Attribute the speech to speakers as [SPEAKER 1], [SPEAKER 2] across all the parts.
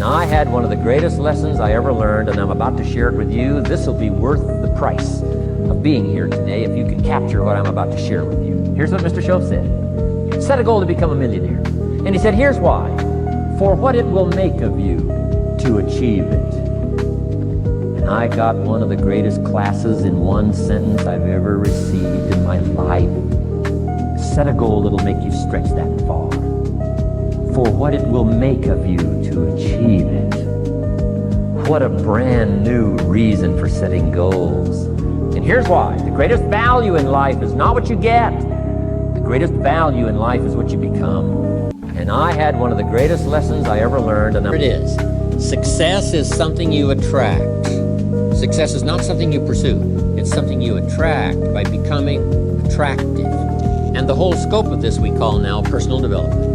[SPEAKER 1] I had one of the greatest lessons I ever learned, and I'm about to share it with you. This will be worth the price of being here today if you can capture what I'm about to share with you. Here's what Mr. Shoaff said. Set a goal to become a millionaire. And he said, here's why. For what it will make of you to achieve it. And I got one of the greatest classes in one sentence I've ever received in my life. Set a goal that'll make you stretch that far. For what it will make of you to achieve it. What a brand new reason for setting goals. And here's why. The greatest value in life is not what you get. The greatest value in life is what you become. And I had one of the greatest lessons I ever learned, and here it is. Success is something you attract. Success is not something you pursue. It's something you attract by becoming attractive. And the whole scope of this we call now personal development.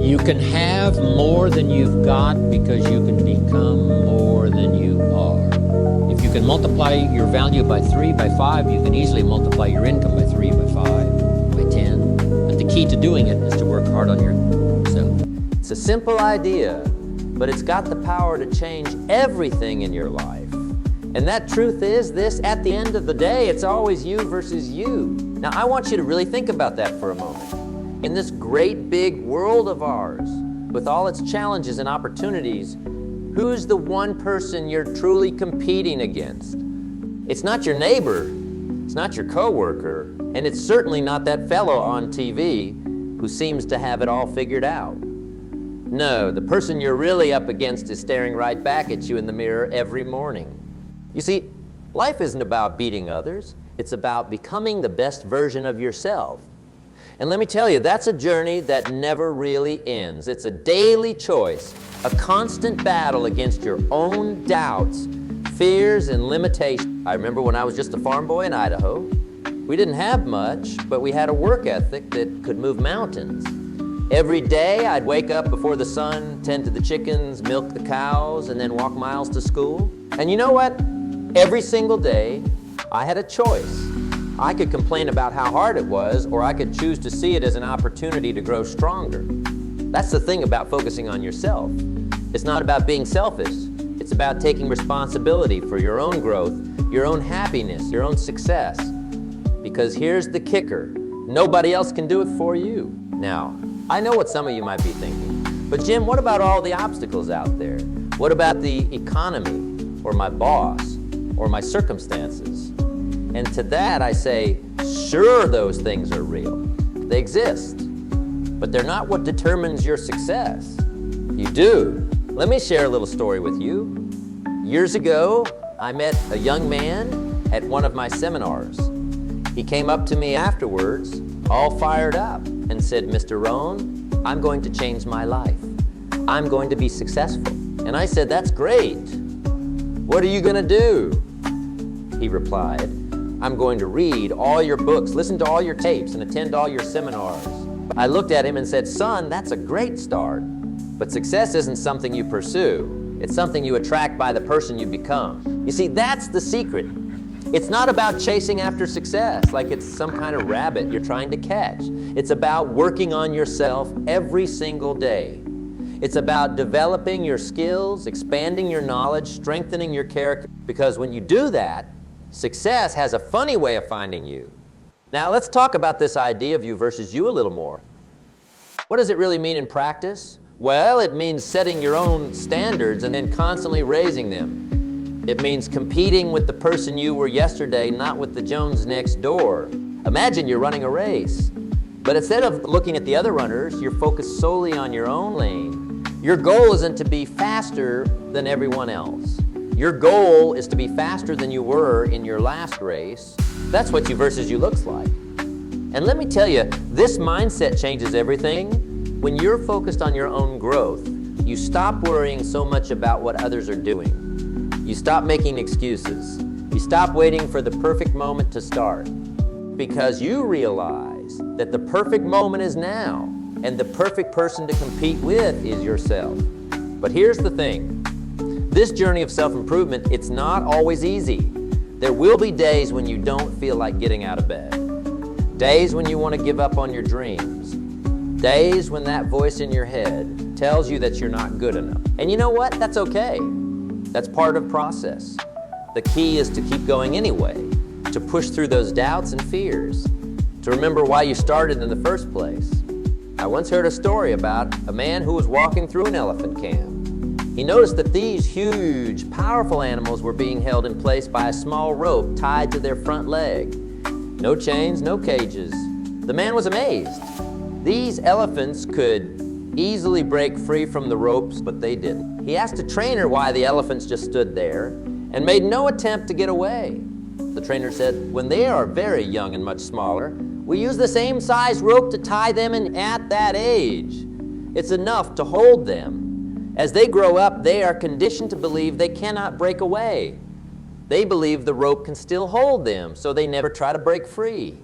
[SPEAKER 1] You can have more than you've got because you can become more than you are. If you can multiply your value by 3, by 5, you can easily multiply your income by 3, by 5, by 10. But the key to doing it is to work hard on yourself. It's a simple idea, but it's got the power to change everything in your life. And that truth is this, at the end of the day, it's always you versus you. Now, I want you to really think about that for a moment. In this great big world of ours, with all its challenges and opportunities, who's the one person you're truly competing against? It's not your neighbor, it's not your coworker, and it's certainly not that fellow on TV who seems to have it all figured out. No, the person you're really up against is staring right back at you in the mirror every morning. You see, life isn't about beating others, it's about becoming the best version of yourself. And let me tell you, that's a journey that never really ends. It's a daily choice, a constant battle against your own doubts, fears, and limitations. I remember when I was just a farm boy in Idaho, we didn't have much, but we had a work ethic that could move mountains. Every day, I'd wake up before the sun, tend to the chickens, milk the cows, and then walk miles to school. And you know what? Every single day, I had a choice. I could complain about how hard it was, or I could choose to see it as an opportunity to grow stronger. That's the thing about focusing on yourself. It's not about being selfish. It's about taking responsibility for your own growth, your own happiness, your own success. Because here's the kicker. Nobody else can do it for you. Now, I know what some of you might be thinking, but Jim, what about all the obstacles out there? What about the economy, or my boss, or my circumstances? And to that I say, sure, those things are real. They exist, but they're not what determines your success. You do. Let me share a little story with you. Years ago, I met a young man at one of my seminars. He came up to me afterwards, all fired up, and said, Mr. Rohn, I'm going to change my life. I'm going to be successful. And I said, that's great. What are you going to do? He replied, I'm going to read all your books, listen to all your tapes, and attend all your seminars. I looked at him and said, son, that's a great start. But success isn't something you pursue. It's something you attract by the person you become. You see, that's the secret. It's not about chasing after success like it's some kind of rabbit you're trying to catch. It's about working on yourself every single day. It's about developing your skills, expanding your knowledge, strengthening your character. Because when you do that, success has a funny way of finding you. Now let's talk about this idea of you versus you a little more. What does it really mean in practice? Well, it means setting your own standards and then constantly raising them. It means competing with the person you were yesterday, not with the Jones next door. Imagine you're running a race, but instead of looking at the other runners, you're focused solely on your own lane. Your goal isn't to be faster than everyone else. Your goal is to be faster than you were in your last race. That's what you versus you looks like. And let me tell you, this mindset changes everything. When you're focused on your own growth, you stop worrying so much about what others are doing. You stop making excuses. You stop waiting for the perfect moment to start. Because you realize that the perfect moment is now, and the perfect person to compete with is yourself. But here's the thing. This journey of self-improvement, it's not always easy. There will be days when you don't feel like getting out of bed. Days when you want to give up on your dreams.
[SPEAKER 2] days when that voice in your head tells you that you're not good enough. And you know what? That's okay. That's part of the process. The key is to keep going anyway, to push through those doubts and fears, to remember why you started in the first place. I once heard a story about a man who was walking through an elephant camp. He noticed that these huge, powerful animals were being held in place by a small rope tied to their front leg. No chains, no cages. The man was amazed. These elephants could easily break free from the ropes, but they didn't. He asked a trainer why the elephants just stood there and made no attempt to get away. The trainer said, when they are very young and much smaller, we use the same size rope to tie them in at that age. It's enough to hold them. As they grow up, they are conditioned to believe they cannot break away. They believe the rope can still hold them, so they never try to break free.